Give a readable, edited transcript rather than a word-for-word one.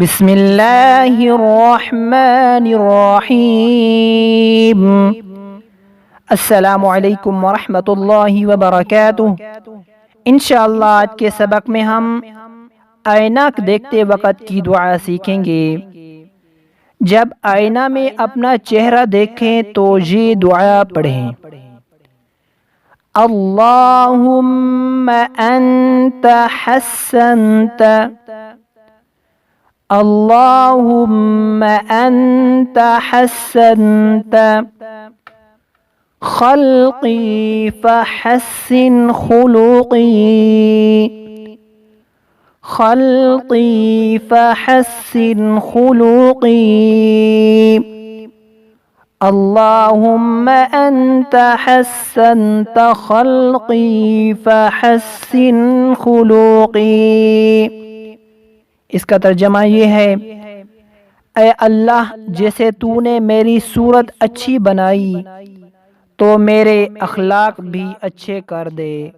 بسم اللہ الرحمن الرحیم۔ السلام علیکم ورحمۃ اللہ وبرکاتہ۔ انشاءاللہ آج کے سبق میں ہم آئینہ دیکھتے وقت کی دعا سیکھیں گے۔ جب آئینہ میں اپنا چہرہ دیکھیں تو یہ دعا پڑھیں: اللہم انت حسنت، اللہم انت حسنت خلقی فحسن خلقی، خلقی فحسن خلقی، اللہم انت حسنت خلقی فحسن خلقی۔ اس کا ترجمہ یہ ہے: اے اللہ، جیسے تو نے میری صورت اچھی بنائی تو میرے اخلاق بھی اچھے کر دے۔